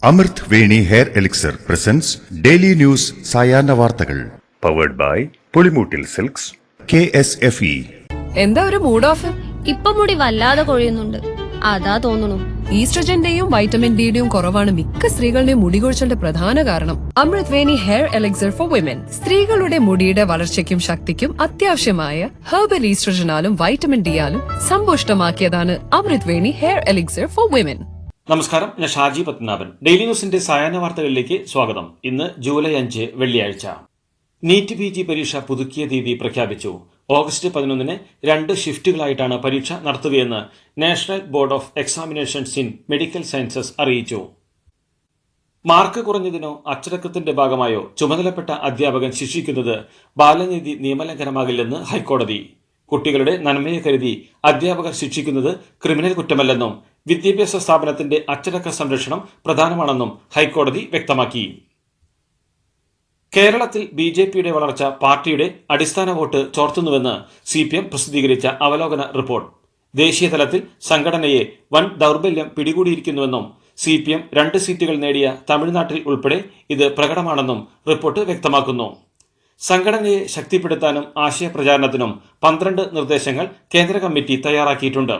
അമൃത് Veni hair elixir presents daily news സായാഹ്ന വാർത്തകൾ powered by Pulimoottil silks KSFE. എന്താ ഒരു മൂഡ് ഓഫ്? ഇപ്പൊ മുടി വല്ലാതെ കൊഴിയുന്നുണ്ട്, അതാ തോന്നുന്നു. ഈസ്ട്രജന്റെയും വൈറ്റമിൻ ഡിയുടെയും കുറവാണ് മിക്ക സ്ത്രീകളുടെയും മുടി കൊഴിച്ചിലിന്റെ പ്രധാന കാരണം. അമൃത് Veni hair elixir for women സ്ത്രീകളുടെ മുടിയുടെ വളർച്ചയ്ക്കും ശക്തിക്കും അത്യാവശ്യമായ herbal ഈസ്ട്രജനാലും vitamin ഡിയാലും സമ്പുഷ്ടമാക്കിയതാണ് Amrit Veni hair elixir for women. നമസ്കാരം, ഞാൻ ഷാജി പത്മനാഭൻ. ഡെയിലി ന്യൂസിന്റെ സായാഹ്ന വാർത്തകളിലേക്ക് സ്വാഗതം. ഇന്ന് ജൂലൈ 5 വെള്ളിയാഴ്ച. നീറ്റ് PG പരീക്ഷ പുതുക്കിയ തീയതി പ്രഖ്യാപിച്ചു. ഓഗസ്റ്റ് 11 2 ഷിഫ്റ്റുകളായിട്ടാണ് പരീക്ഷ നടത്തുകയെന്ന് National Board of Examinations in Medical Sciences അറിയിച്ചു. മാർക്ക് കുറഞ്ഞതിനോ അച്ചടക്കത്തിന്റെ ഭാഗമായോ ചുമതലപ്പെട്ട അധ്യാപകൻ ശിക്ഷിക്കുന്നത് ബാലനീതി നിയമലംഘനമാകില്ലെന്ന് ഹൈക്കോടതി. കുട്ടികളുടെ നന്മയെ കരുതി അധ്യാപകർ ശിക്ഷിക്കുന്നത് ക്രിമിനൽ കുറ്റമല്ലെന്നും വിദ്യാഭ്യാസ സ്ഥാപനത്തിന്റെ അച്ചടക്ക സംരക്ഷണം പ്രധാനമാണെന്നും ഹൈക്കോടതി വ്യക്തമാക്കി. കേരളത്തിൽ BJPയുടെ വളർച്ച പാർട്ടിയുടെ അടിസ്ഥാന വോട്ട് ചോർത്തുന്നുവെന്ന് CPM പ്രസിദ്ധീകരിച്ച അവലോകന റിപ്പോർട്ട്. ദേശീയ തലത്തിൽ സംഘടനയെ വൻ ദൗർബല്യം പിടികൂടിയിരിക്കുന്നുവെന്നും CPM 2 സീറ്റുകൾ നേടിയ തമിഴ്നാട്ടിൽ ഉൾപ്പെടെ ഇത് പ്രകടമാണെന്നും റിപ്പോർട്ട് വ്യക്തമാക്കുന്നു. സംഘടനയെ ശക്തിപ്പെടുത്താനും ആശയപ്രചാരണത്തിനും 12 നിർദ്ദേശങ്ങൾ കേന്ദ്ര കമ്മിറ്റി തയ്യാറാക്കിയിട്ടുണ്ട്.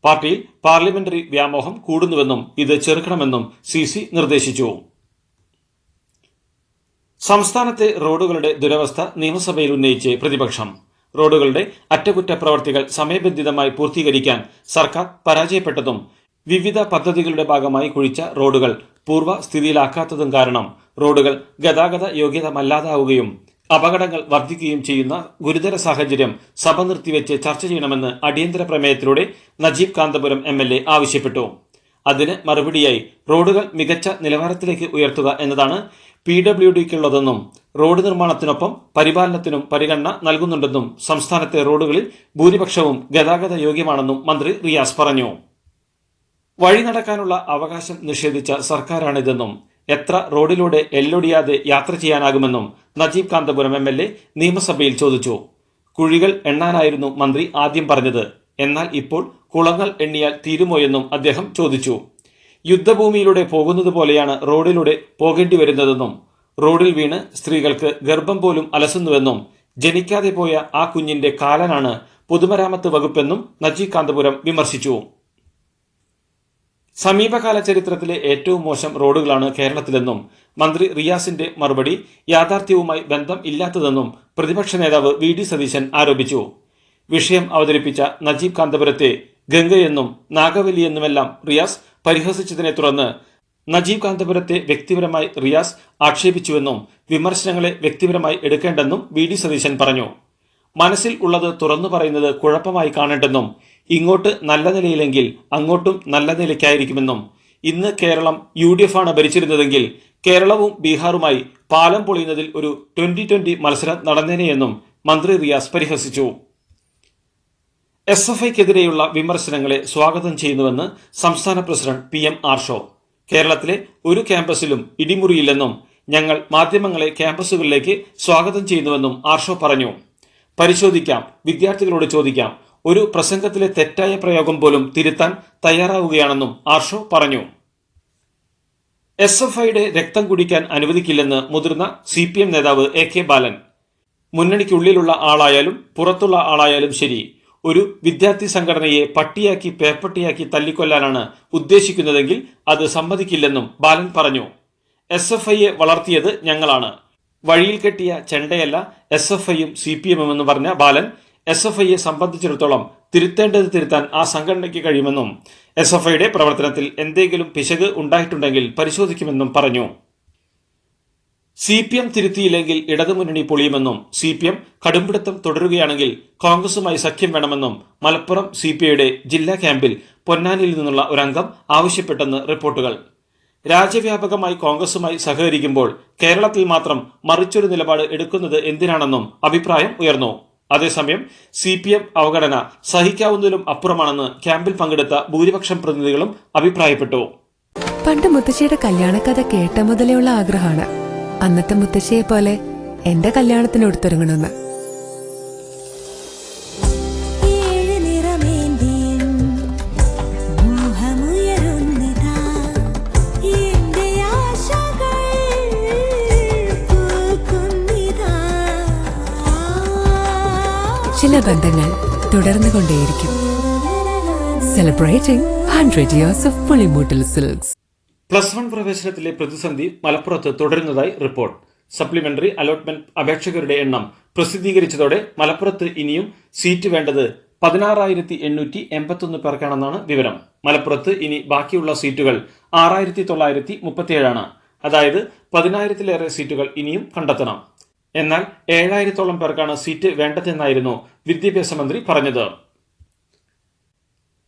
പാർട്ടിയിൽ പാർലമെന്ററി വ്യാമോഹം കൂടുന്നുവെന്നും ഇത് ചെറുക്കണമെന്നും CC നിർദ്ദേശിച്ചു. സംസ്ഥാനത്തെ റോഡുകളുടെ ദുരവസ്ഥ നിയമസഭയിൽ ഉന്നയിച്ച് പ്രതിപക്ഷം. റോഡുകളുടെ അറ്റകുറ്റപ്രവർത്തികൾ സമയബന്ധിതമായി പൂർത്തീകരിക്കാൻ സർക്കാർ പരാജയപ്പെട്ടതും വിവിധ പദ്ധതികളുടെ ഭാഗമായി കുഴിച്ച റോഡുകൾ പൂർവ്വ സ്ഥിതിയിലാക്കാത്തതും കാരണം റോഡുകൾ ഗതാഗത യോഗ്യതമല്ലാതാവുകയും അപകടങ്ങൾ വർദ്ധിക്കുകയും ചെയ്യുന്ന ഗുരുതര സാഹചര്യം സഭ നിർത്തിവെച്ച് ചർച്ച ചെയ്യണമെന്ന് അടിയന്തര പ്രമേയത്തിലൂടെ നജീബ് കാന്തപുരം MLA ആവശ്യപ്പെട്ടു. അതിന് മറുപടിയായി റോഡുകൾ മികച്ച നിലവാരത്തിലേക്ക് ഉയർത്തുക എന്നതാണ് PWDക്കുള്ളതെന്നും റോഡ് നിർമ്മാണത്തിനൊപ്പം പരിപാലനത്തിനും പരിഗണന നൽകുന്നുണ്ടെന്നും സംസ്ഥാനത്തെ റോഡുകളിൽ ഭൂരിപക്ഷവും ഗതാഗത യോഗ്യമാണെന്നും മന്ത്രി റിയാസ് പറഞ്ഞു. വഴി നടക്കാനുള്ള അവകാശം നിഷേധിച്ച സർക്കാരാണിതെന്നും എത്ര റോഡിലൂടെ എല്ലൊടിയാതെ യാത്ര ചെയ്യാനാകുമെന്നും നജീബ് കാന്തപുരം MLA നിയമസഭയിൽ ചോദിച്ചു. കുഴികൾ എണ്ണാനായിരുന്നു മന്ത്രി ആദ്യം പറഞ്ഞത്, എന്നാൽ ഇപ്പോൾ കുളങ്ങൾ എണ്ണിയാൽ തീരുമോയെന്നും അദ്ദേഹം ചോദിച്ചു. യുദ്ധഭൂമിയിലൂടെ പോകുന്നത് പോലെയാണ് റോഡിലൂടെ പോകേണ്ടി വരുന്നതെന്നും റോഡിൽ വീണ് സ്ത്രീകൾക്ക് ഗർഭം പോലും അലസുന്നുവെന്നും ജനിക്കാതെ പോയ ആ കുഞ്ഞിന്റെ കാലനാണ് പൊതുമരാമത്ത് വകുപ്പെന്നും നജീബ് കാന്തപുരം വിമർശിച്ചു. സമീപകാല ചരിത്രത്തിലെ ഏറ്റവും മോശം റോഡുകളാണ് കേരളത്തിലെന്നും മന്ത്രി റിയാസിന്റെ മറുപടി യാഥാർത്ഥ്യവുമായി ബന്ധം ഇല്ലാത്തതെന്നും പ്രതിപക്ഷ നേതാവ് VD സതീശൻ ആരോപിച്ചു. വിഷയം അവതരിപ്പിച്ച നജീബ് കാന്തപുരത്തെ ഗംഗയെന്നും നാഗവല്ലിയെന്നുമെല്ലാം റിയാസ് പരിഹസിച്ചതിനെ തുടർന്ന് നജീബ് കാന്തപുരത്തെ വ്യക്തിപരമായി റിയാസ് ആക്ഷേപിച്ചുവെന്നും വിമർശനങ്ങളെ വ്യക്തിപരമായി എടുക്കേണ്ടെന്നും VD സതീശൻ പറഞ്ഞു. മനസ്സിൽ ഉള്ളത് തുറന്നു പറയുന്നത് കുഴപ്പമായി കാണേണ്ടെന്നും ഇങ്ങോട്ട് നല്ല നിലയിലെങ്കിൽ അങ്ങോട്ടും നല്ല നിലയ്ക്കായിരിക്കുമെന്നും ഇന്ന് കേരളം UDF ആണ് ഭരിച്ചിരുന്നതെങ്കിൽ കേരളവും ബീഹാറുമായി പാലം പൊളിയുന്നതിൽ ഒരു 2020 മത്സരം നടന്നേനെയെന്നും മന്ത്രി റിയാസ് പരിഹസിച്ചു. SFIക്കെതിരെയുള്ള വിമർശനങ്ങളെ സ്വാഗതം ചെയ്യുന്നുവെന്ന് സംസ്ഥാന പ്രസിഡന്റ് PM ആർഷോ. കേരളത്തിലെ ഒരു ക്യാമ്പസിലും ഇടിമുറിയില്ലെന്നും ഞങ്ങൾ മാധ്യമങ്ങളെ ക്യാമ്പസുകളിലേക്ക് സ്വാഗതം ചെയ്യുന്നുവെന്നും ആർഷോ പറഞ്ഞു. പരിശോധിക്കാം, വിദ്യാർത്ഥികളോട് ചോദിക്കാം, ഒരു പ്രസംഗത്തിലെ തെറ്റായ പ്രയോഗം പോലും തിരുത്താൻ തയ്യാറാവുകയാണെന്നും ആർഷോ പറഞ്ഞു. SFIയുടെ രക്തം കുടിക്കാൻ അനുവദിക്കില്ലെന്ന് മുതിർന്ന CPM നേതാവ് AK ബാലൻ. മുന്നണിക്കുള്ളിലുള്ള ആളായാലും പുറത്തുള്ള ആളായാലും ശരി, ഒരു വിദ്യാർത്ഥി സംഘടനയെ പട്ടിയാക്കി പേപ്പട്ടിയാക്കി തല്ലിക്കൊല്ലാനാണ് ഉദ്ദേശിക്കുന്നതെങ്കിൽ അത് സമ്മതിക്കില്ലെന്നും ബാലൻ പറഞ്ഞു. SFIയെ വളർത്തിയത് ഞങ്ങളാണ്, വഴിയിൽ കെട്ടിയ ചെണ്ടയല്ല SFIയും CPMും എന്ന് പറഞ്ഞ ബാലൻ SFIയെ സംബന്ധിച്ചിടത്തോളം തിരുത്തേണ്ടത് തിരുത്താൻ ആ സംഘടനയ്ക്ക് കഴിയുമെന്നും SFIയുടെ പ്രവർത്തനത്തിൽ എന്തെങ്കിലും പിശക് ഉണ്ടായിട്ടുണ്ടെങ്കിൽ പരിശോധിക്കുമെന്നും പറഞ്ഞു. CPM തിരുത്തിയില്ലെങ്കിൽ ഇടതുമുന്നണി പൊളിയുമെന്നും CPM കടുംപിടുത്തം തുടരുകയാണെങ്കിൽ കോൺഗ്രസുമായി സഖ്യം വേണമെന്നും മലപ്പുറം CPIയുടെ ജില്ലാ ക്യാമ്പിൽ പൊന്നാനിയിൽ നിന്നുള്ള ഒരംഗം ആവശ്യപ്പെട്ടെന്ന് റിപ്പോർട്ടുകൾ. രാജ്യവ്യാപകമായി കോൺഗ്രസുമായി സഹകരിക്കുമ്പോൾ കേരളത്തിൽ മാത്രം മറിച്ചൊരു നിലപാട് എടുക്കുന്നത് എന്തിനാണെന്നും അഭിപ്രായം ഉയർന്നു. അതേസമയം CPM അവഗണന സഹിക്കാവുന്നതിലും അപ്പുറമാണെന്ന് ക്യാമ്പിൽ പങ്കെടുത്ത ഭൂരിപക്ഷം പ്രതിനിധികളും അഭിപ്രായപ്പെട്ടു. പണ്ട് മുത്തശ്ശിയുടെ കല്യാണക്കഥ കേട്ട മുതലെയുള്ള ആഗ്രഹമാണ് അന്നത്തെ മുത്തശ്ശിയെ പോലെ എന്റെ കല്യാണത്തിന് എടുത്തൊരുങ്ങണമെന്ന്. മോഹമുയരുന്നിതാ എന്റെ ചില ബന്ധങ്ങൾ തുടർന്നുകൊണ്ടേയിരിക്കും. Celebrating 100 years of Pulimoottil silks. +1 പ്രവേശനത്തിലെ പ്രതിസന്ധി മലപ്പുറത്ത് തുടരുന്നതായി റിപ്പോർട്ട്. സപ്ലിമെന്ററി അലോട്ട്മെന്റ് അപേക്ഷകരുടെ എണ്ണം പ്രസിദ്ധീകരിച്ചതോടെ മലപ്പുറത്ത് ഇനിയും സീറ്റ് വേണ്ടത് 16,881 പേർക്കാണെന്നാണ് വിവരം. മലപ്പുറത്ത് ഇനി ബാക്കിയുള്ള സീറ്റുകൾ 6,937 അതായത് 10,000-ലേറെ സീറ്റുകൾ ഇനിയും കണ്ടെത്തണം. എന്നാൽ 7,000-ഓളം പേർക്കാണ് സീറ്റ് വേണ്ടതെന്നായിരുന്നു വിദ്യാഭ്യാസ മന്ത്രി പറഞ്ഞത്.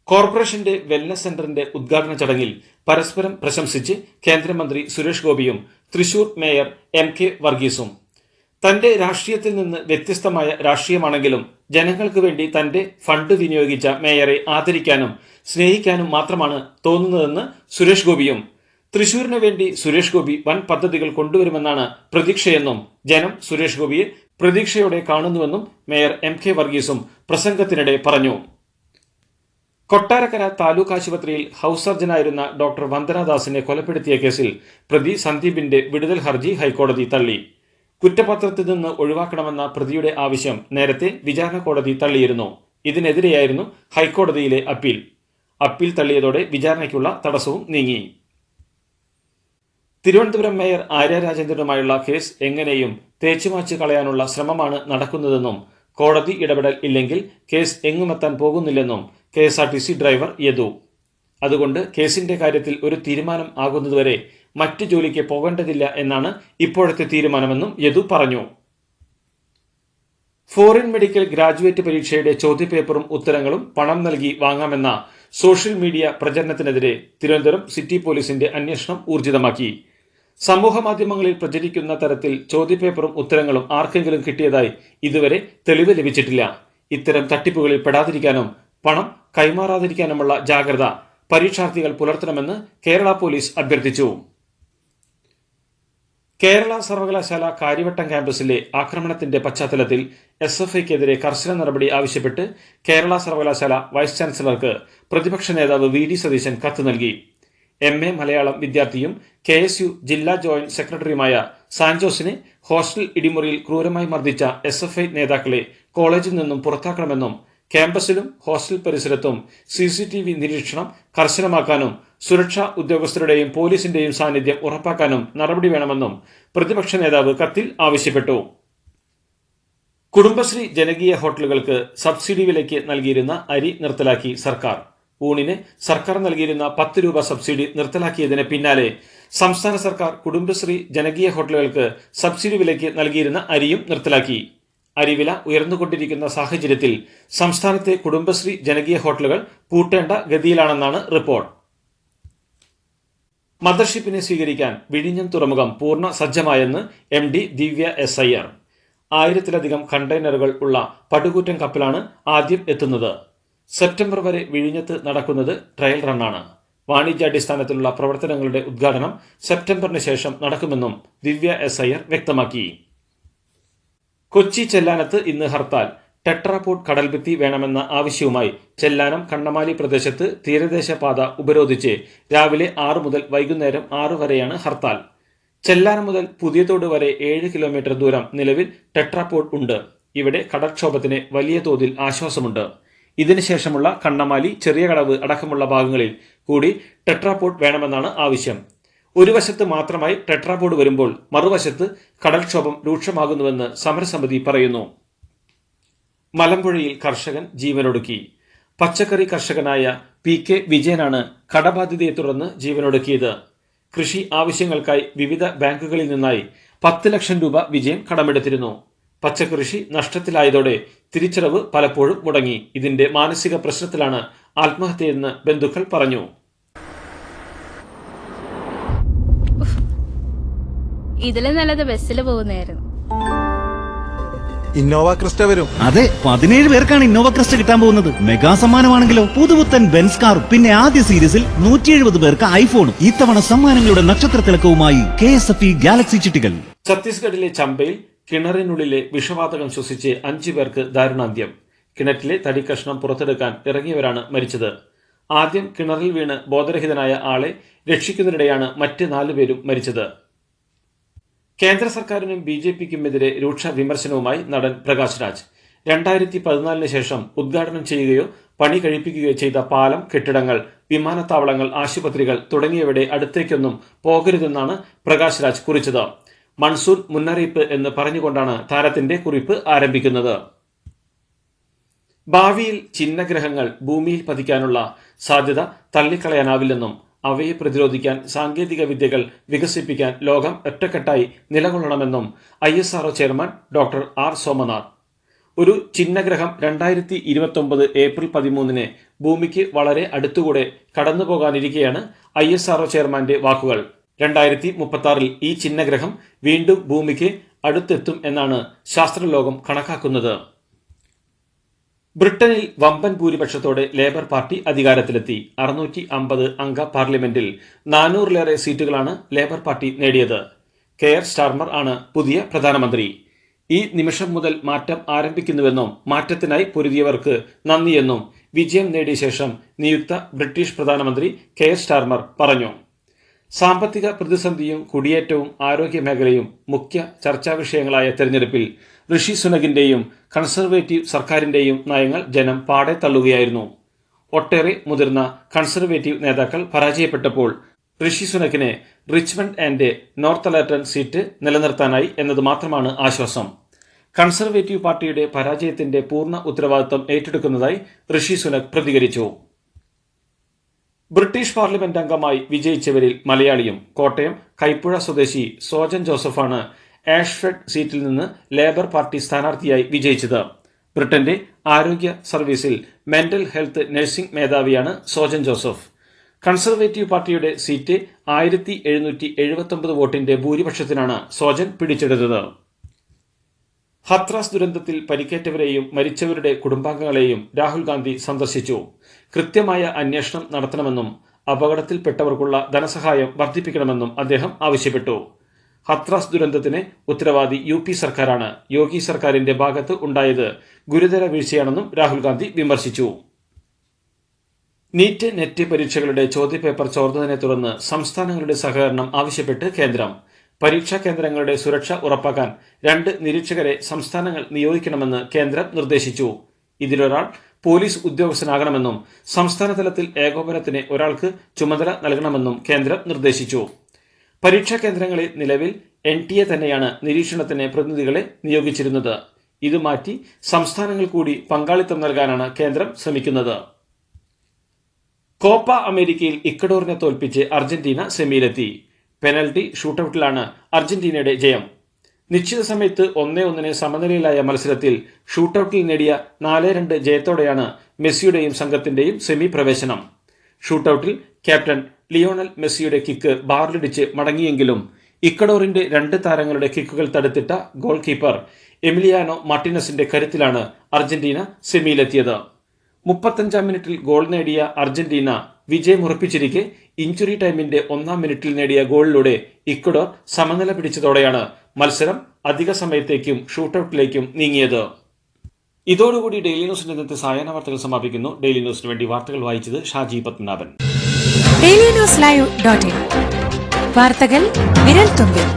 കോർപ്പറേഷന്റെ വെൽനസ് സെന്ററിന്റെ ഉദ്ഘാടന ചടങ്ങിൽ പരസ്പരം പ്രശംസിച്ച് കേന്ദ്രമന്ത്രി സുരേഷ് ഗോപിയും തൃശൂർ മേയർ MK വർഗീസും. തന്റെ രാഷ്ട്രീയത്തിൽ നിന്ന് വ്യത്യസ്തമായ രാഷ്ട്രീയമാണെങ്കിലും ജനങ്ങൾക്ക് വേണ്ടി തന്റെ ഫണ്ട് വിനിയോഗിച്ച മേയറെ ആദരിക്കാനും സ്നേഹിക്കാനും മാത്രമാണ് തോന്നുന്നതെന്ന് സുരേഷ് ഗോപിയും, തൃശൂരിനു വേണ്ടി സുരേഷ് ഗോപി വൻ പദ്ധതികൾ കൊണ്ടുവരുമെന്നാണ് പ്രതീക്ഷയെന്നും ജനം സുരേഷ് ഗോപിയെ പ്രതീക്ഷയോടെ കാണുന്നുവെന്നും മേയർ MK വർഗീസും പ്രസംഗത്തിനിടെ പറഞ്ഞു. കൊട്ടാരക്കര താലൂക്ക് ആശുപത്രിയിൽ ഹൌസ് സർജനായിരുന്ന ഡോക്ടർ വന്ദനാദാസിനെ കൊലപ്പെടുത്തിയ കേസിൽ പ്രതി സന്ദീപിന്റെ വിടുതൽ ഹർജി ഹൈക്കോടതി തള്ളി. കുറ്റപത്രത്തിൽ നിന്ന് ഒഴിവാക്കണമെന്ന പ്രതിയുടെ ആവശ്യം നേരത്തെ വിചാരണ കോടതി തള്ളിയിരുന്നു. ഇതിനെതിരെയായിരുന്നു ഹൈക്കോടതിയിലെ അപ്പീൽ. അപ്പീൽ തള്ളിയതോടെ വിചാരണയ്ക്കുള്ള തടസ്സവും നീങ്ങി. തിരുവനന്തപുരം മേയർ ആര്യ രാജേന്ദ്രനുമായുള്ള കേസ് എങ്ങനെയും തേച്ചുമാച്ച് കളയാനുള്ള ശ്രമമാണ് നടക്കുന്നതെന്നും കോടതി ഇടപെടൽ ഇല്ലെങ്കിൽ കേസ് എങ്ങുമെത്താൻ പോകുന്നില്ലെന്നും KSRTC ഡ്രൈവർ യദു. അതുകൊണ്ട് കേസിന്റെ കാര്യത്തിൽ ഒരു തീരുമാനം ആകുന്നതുവരെ മറ്റു ജോലിക്ക് പോകേണ്ടതില്ല എന്നാണ് ഇപ്പോഴത്തെ തീരുമാനമെന്നും യദു പറഞ്ഞു. ഫോറിൻ മെഡിക്കൽ ഗ്രാജുവേറ്റ് പരീക്ഷയുടെ ചോദ്യപേപ്പറും ഉത്തരങ്ങളും പണം നൽകി വാങ്ങാമെന്ന സോഷ്യൽ മീഡിയ പ്രചരണത്തിനെതിരെ തിരുവനന്തപുരം സിറ്റി പോലീസിന്റെ അന്വേഷണം ഊർജിതമാക്കി. സമൂഹ മാധ്യമങ്ങളിൽ പ്രചരിക്കുന്ന തരത്തിൽ ചോദ്യപേപ്പറും ഉത്തരങ്ങളും ആർക്കെങ്കിലും കിട്ടിയതായി ഇതുവരെ തെളിവ് ലഭിച്ചിട്ടില്ല. ഇത്തരം തട്ടിപ്പുകളിൽ പെടാതിരിക്കാനും പണം കൈമാറാതിരിക്കാനുമുള്ള ജാഗ്രത പരീക്ഷാർത്ഥികൾ പുലർത്തണമെന്ന് കേരള പോലീസ് അഭ്യർത്ഥിച്ചു. കേരള സർവകലാശാല കാര്യവട്ടം ക്യാമ്പസിലെ ആക്രമണത്തിന്റെ പശ്ചാത്തലത്തിൽ SFIക്കെതിരെ കർശന നടപടി ആവശ്യപ്പെട്ട് കേരള സർവകലാശാല വൈസ് ചാൻസലർക്ക് പ്രതിപക്ഷ നേതാവ് VD സതീശൻ കത്ത് നൽകി. MA മലയാളം വിദ്യാർത്ഥിയും KSU ജില്ലാ ജോയിന്റ് സെക്രട്ടറിയുമായ സാൻജോസിനെ ഹോസ്റ്റൽ ഇടിമുറിയിൽ ക്രൂരമായി മർദ്ദിച്ച SFI നേതാക്കളെ കോളേജിൽ നിന്നും പുറത്താക്കണമെന്നും ക്യാമ്പസിലും ഹോസ്റ്റൽ പരിസരത്തും CCTV നിരീക്ഷണം കർശനമാക്കാനും സുരക്ഷാ ഉദ്യോഗസ്ഥരുടെയും പോലീസിന്റെയും സാന്നിധ്യം ഉറപ്പാക്കാനും നടപടി വേണമെന്നും പ്രതിപക്ഷ നേതാവ് കത്തിൽ ആവശ്യപ്പെട്ടു. കുടുംബശ്രീ ജനകീയ ഹോട്ടലുകൾക്ക് സബ്സിഡി വിലയ്ക്ക് നൽകിയിരുന്ന അരി നിർത്തലാക്കി സർക്കാർ. ഊണിന് സർക്കാർ നൽകിയിരുന്ന 10 രൂപ സബ്സിഡി നിർത്തലാക്കിയതിന് പിന്നാലെ സംസ്ഥാന സർക്കാർ കുടുംബശ്രീ ജനകീയ ഹോട്ടലുകൾക്ക് സബ്സിഡി വിലയ്ക്ക് നൽകിയിരുന്ന അരിയും നിർത്തലാക്കി. അരിവില ഉയർന്നുകൊണ്ടിരിക്കുന്ന സാഹചര്യത്തിൽ സംസ്ഥാനത്തെ കുടുംബശ്രീ ജനകീയ ഹോട്ടലുകൾ പൂട്ടേണ്ട ഗതിയിലാണെന്നാണ് റിപ്പോർട്ട്. മദർഷിപ്പിനെ സ്വീകരിക്കാൻ വിഴിഞ്ഞം തുറമുഖം പൂർണ്ണ സജ്ജമായെന്ന് MD ദിവ്യ SIR. 1000-ലധികം കണ്ടെയ്നറുകൾ ഉള്ള പടുകൂറ്റൻ കപ്പലാണ് ആദ്യം എത്തുന്നത്. സെപ്റ്റംബർ വരെ വിഴിഞ്ഞത്ത് നടക്കുന്നത് ട്രയൽ റണ്ണാണ്. വാണിജ്യാടിസ്ഥാനത്തിലുള്ള പ്രവർത്തനങ്ങളുടെ ഉദ്ഘാടനം സെപ്റ്റംബറിന് ശേഷം നടക്കുമെന്നും ദിവ്യ SIR വ്യക്തമാക്കി. കൊച്ചി ചെല്ലാനത്ത് ഇന്ന് ഹർത്താൽ. ടെട്രാപോഡ് കടൽഭിത്തി വേണമെന്ന ആവശ്യവുമായി ചെല്ലാനം കണ്ണമാലി പ്രദേശത്ത് തീരദേശ പാത ഉപരോധിച്ച് രാവിലെ 6 മുതൽ വൈകുന്നേരം 6 വരെയാണ് ഹർത്താൽ. ചെല്ലാനം മുതൽ പുതിയതോട് വരെ 7 കിലോമീറ്റർ ദൂരം നിലവിൽ ടെട്രാപോഡ് ഉണ്ട്. ഇവിടെ കടൽക്ഷോഭത്തിന് വലിയ തോതിൽ ആശ്വാസമുണ്ട്. ഇതിനുശേഷമുള്ള കണ്ണമാലി, ചെറിയ കടവ് അടക്കമുള്ള ഭാഗങ്ങളിൽ കൂടി ടെട്രാപോഡ് വേണമെന്നാണ് ആവശ്യം. ഒരു വശത്ത് മാത്രമായി ടെട്രാപോഡ് വരുമ്പോൾ മറുവശത്ത് കടൽക്ഷോഭം രൂക്ഷമാകുന്നുവെന്ന് സമരസമിതി പറയുന്നു. മലമ്പുഴയിൽ കർഷകൻ ജീവനൊടുക്കി. പച്ചക്കറി കർഷകനായ PK വിജയനാണ് കടബാധ്യതയെ തുടർന്ന് ജീവനൊടുക്കിയത്. കൃഷി ആവശ്യങ്ങൾക്കായി വിവിധ ബാങ്കുകളിൽ നിന്നായി 10 ലക്ഷം രൂപ വിജയൻ കടമെടുത്തിരുന്നു. പച്ചക്കൃഷി നഷ്ടത്തിലായതോടെ തിരിച്ചടവ് പലപ്പോഴും മുടങ്ങി. ഇതിന്റെ മാനസിക പ്രശ്നത്തിലാണ് ആത്മഹത്യയെന്ന് ബന്ധുക്കൾ പറഞ്ഞു. ഇതിലും നല്ലത് ബസ്സിൽ പോകുന്നതായിരുന്നു. ഇന്നോവ ക്രിസ്റ്റ വരും. അതെ, 17 പേർക്കാണ് ഇന്നോവ ക്രിസ്റ്റ കിട്ടാൻ പോകുന്നത്. മെഗാ സമ്മാനമാണെങ്കിലോ പുതുപുത്തൻ ബെൻസ് കാറും. പിന്നെ ആദ്യ സീരീസിൽ 170 പേർക്ക് ഐഫോണും. ഇത്തവണ സമ്മാനങ്ങളുടെ നക്ഷത്ര തിളക്കവുമായി KSFE ഗാലക്സി ചിട്ടികൾ. ഛത്തീസ്ഗഡിലെ ചമ്പയിൽ കിണറിനുള്ളിലെ വിഷവാതകം ശ്വസിച്ച് 5 പേർക്ക് ദാരുണാന്ത്യം. കിണറ്റിലെ തടിക്കഷ്ണം പുറത്തെടുക്കാൻ ഇറങ്ങിയവരാണ് മരിച്ചത്. ആദ്യം കിണറിൽ വീണ് ബോധരഹിതനായ ആളെ രക്ഷിക്കുന്നതിനിടെയാണ് മറ്റ് 4 പേരും മരിച്ചത്. കേന്ദ്ര സർക്കാരിനും BJPക്കുമെതിരെ രൂക്ഷ വിമർശനവുമായി നടൻ പ്രകാശ് രാജ്. 2014 ശേഷം ഉദ്ഘാടനം ചെയ്യുകയോ പണി കഴിപ്പിക്കുകയോ ചെയ്ത പാലം, കെട്ടിടങ്ങൾ, വിമാനത്താവളങ്ങൾ, ആശുപത്രികൾ തുടങ്ങിയവയുടെ അടുത്തേക്കൊന്നും പോകരുതെന്നാണ് പ്രകാശ് രാജ് കുറിച്ചത്. മൺസൂൺ മുന്നറിയിപ്പ് എന്ന് പറഞ്ഞുകൊണ്ടാണ് താരത്തിന്റെ കുറിപ്പ് ആരംഭിക്കുന്നത്. ഭാവിയിൽ ചിഹ്നഗ്രഹങ്ങൾ ഭൂമിയിൽ പതിക്കാനുള്ള സാധ്യത തള്ളിക്കളയാനാവില്ലെന്നും അവയെ പ്രതിരോധിക്കാൻ സാങ്കേതിക വിദ്യകൾ വികസിപ്പിക്കാൻ ലോകം ഒറ്റക്കെട്ടായി നിലകൊള്ളണമെന്നും ISRO chairman doctor R. Somanath. ഒരു ചിഹ്നഗ്രഹം 2029 ഏപ്രിൽ 13 ഭൂമിക്ക് വളരെ അടുത്തുകൂടെ കടന്നുപോകാനിരിക്കെയാണ് ISRO ചെയർമാന്റെ വാക്കുകൾ. 2036 ഈ ചിഹ്നഗ്രഹം വീണ്ടും ഭൂമിക്ക് അടുത്തെത്തും എന്നാണ് ശാസ്ത്രലോകം കണക്കാക്കുന്നത്. ബ്രിട്ടനിൽ വമ്പൻ ഭൂരിപക്ഷത്തോടെ ലേബർ പാർട്ടി അധികാരത്തിലെത്തി. 650 അംഗ പാർലമെന്റിൽ 400-ലേറെ സീറ്റുകളാണ് ലേബർ പാർട്ടി നേടിയത്. കെയർ സ്റ്റാർമർ ആണ് പുതിയ പ്രധാനമന്ത്രി. ഈ നിമിഷം മുതൽ മാറ്റം ആരംഭിക്കുന്നുവെന്നും മാറ്റത്തിനായി പൊരുതിയവർക്ക് നന്ദിയെന്നും വിജയം നേടിയ ശേഷം നിയുക്ത ബ്രിട്ടീഷ് പ്രധാനമന്ത്രി കെയർ സ്റ്റാർമർ പറഞ്ഞു. സാമ്പത്തിക പ്രതിസന്ധിയും കുടിയേറ്റവും ആരോഗ്യമേഖലയും മുഖ്യ ചർച്ചാ വിഷയങ്ങളായ തെരഞ്ഞെടുപ്പിൽ ഋഷി സുനകിന്റെയും കൺസർവേറ്റീവ് സർക്കാരിന്റെയും നയങ്ങൾ ജനം പാടെ തള്ളുകയായിരുന്നു. ഒട്ടേറെ മുതിർന്ന കൺസർവേറ്റീവ് നേതാക്കൾ പരാജയപ്പെട്ടപ്പോൾ ഋഷി സുനക്കിനെ റിച്ച്മണ്ട് ആൻഡ് നോർത്തലേർട്ടൺ സീറ്റ് നിലനിർത്താനായി എന്നത് മാത്രമാണ് ആശ്വാസം. കൺസർവേറ്റീവ് പാർട്ടിയുടെ പരാജയത്തിന്റെ പൂർണ്ണ ഉത്തരവാദിത്തം ഏറ്റെടുക്കുന്നതായി ഋഷി സുനക് പ്രതികരിച്ചു. ബ്രിട്ടീഷ് പാർലമെന്റ് അംഗമായി വിജയിച്ചവരിൽ മലയാളിയും കോട്ടയം കൈപ്പുഴ സ്വദേശി സോജൻ ജോസഫാണ് ആഷ്ഫെഡ് സീറ്റിൽ നിന്ന് ലേബർ പാർട്ടി സ്ഥാനാർത്ഥിയായി വിജയിച്ചത്. ബ്രിട്ടന്റെ ആരോഗ്യ സർവീസിൽ മെന്റൽ ഹെൽത്ത് നഴ്സിംഗ് മേധാവിയാണ് സോജൻ ജോസഫ്. കൺസർവേറ്റീവ് പാർട്ടിയുടെ സീറ്റ് 1779 വോട്ടിന്റെ ഭൂരിപക്ഷത്തിനാണ് സോജൻ പിടിച്ചെടുത്തത്. ഹത്രാസ് ദുരന്തത്തിൽ പരിക്കേറ്റവരെയും മരിച്ചവരുടെ കുടുംബാംഗങ്ങളെയും രാഹുൽ ഗാന്ധി സന്ദർശിച്ചു. കൃത്യമായ അന്വേഷണം നടത്തണമെന്നും അപകടത്തിൽപ്പെട്ടവർക്കുള്ള ധനസഹായം വർദ്ധിപ്പിക്കണമെന്നും അദ്ദേഹം ആവശ്യപ്പെട്ടു. ഹത്രാസ് ദുരന്തത്തിന് ഉത്തരവാദി UP സർക്കാരാണ്. യോഗി സർക്കാരിന്റെ ഭാഗത്ത് ഉണ്ടായത് ഗുരുതര വീഴ്ചയാണെന്നും രാഹുൽ ഗാന്ധി വിമർശിച്ചു. നീറ്റ്, നെറ്റ് പരീക്ഷകളുടെ ചോദ്യപേപ്പർ ചോർന്നതിനെ തുടർന്ന് സംസ്ഥാനങ്ങളുടെ സഹകരണം ആവശ്യപ്പെട്ട് കേന്ദ്രം. പരീക്ഷാ കേന്ദ്രങ്ങളുടെ സുരക്ഷ ഉറപ്പാക്കാൻ 2 നിരീക്ഷകരെ സംസ്ഥാനങ്ങൾ നിയോഗിക്കണമെന്ന് കേന്ദ്രം നിർദ്ദേശിച്ചു. ഇതിലൊരാൾ പോലീസ് ഉദ്യോഗസ്ഥനാകണമെന്നും സംസ്ഥാന തലത്തിൽ ഏകോപനത്തിന് ഒരാൾക്ക് ചുമതല നൽകണമെന്നും കേന്ദ്രം നിർദ്ദേശിച്ചു. പരീക്ഷാ കേന്ദ്രങ്ങളിൽ നിലവിൽ NTA തന്നെയാണ് നിരീക്ഷണത്തിന് പ്രതിനിധികളെ നിയോഗിച്ചിരുന്നത്. ഇത് മാറ്റി സംസ്ഥാനങ്ങൾ കൂടി പങ്കാളിത്തം നൽകാനാണ് കേന്ദ്രം ശ്രമിക്കുന്നത്. കോപ്പ അമേരിക്കയിൽ ഇക്വഡോറിനെ തോൽപ്പിച്ച് അർജന്റീന സെമിയിലെത്തി. പെനൽറ്റി ഷൂട്ടൌട്ടിലാണ് അർജന്റീനയുടെ ജയം. നിശ്ചിത സമയത്ത് 1-1 സമനിലയിലായ മത്സരത്തിൽ ഷൂട്ടൌട്ടിൽ നേടിയ 4-2 ജയത്തോടെയാണ് മെസ്സിയുടെയും സംഘത്തിന്റെയും സെമി പ്രവേശനം. ഷൂട്ടൌട്ടിൽ ക്യാപ്റ്റൻ ലിയോണൽ മെസ്സിയുടെ കിക്ക് ബാറിലിടിച്ച് മടങ്ങിയെങ്കിലും ഇക്വഡോറിന്റെ 2 താരങ്ങളുടെ കിക്കുകൾ തടുത്തിട്ട ഗോൾ കീപ്പർ എമിലിയാനോ മാർട്ടിനസിന്റെ കരുത്തിലാണ് അർജന്റീന സെമിയിലെത്തിയത്. 35-ാം മിനിറ്റിൽ ഗോൾ നേടിയ അർജന്റീന വിജയമുറപ്പിച്ചിരിക്കെ ഇഞ്ചുറി ടൈമിന്റെ 1-ാം മിനിറ്റിൽ നേടിയ ഗോളിലൂടെ ഇക്വഡോർ സമനില പിടിച്ചതോടെയാണ് മത്സരം അധിക സമയത്തേക്കും ഷൂട്ടൌട്ടിലേക്കും നീങ്ങിയത്. ഇതോടുകൂടി ഡെയിലി ന്യൂസിന്റെ ഇന്നത്തെ സായാഹ്ന വാർത്തകൾ സമാപിക്കുന്നു. ഡെയിലി ന്യൂസിന് വേണ്ടി വാർത്തകൾ വായിച്ചത് ഷാജി പത്മനാഭൻ. DailyNewsLive.in വാർത്തകൾ വിരൽ തുമ്പിൽ.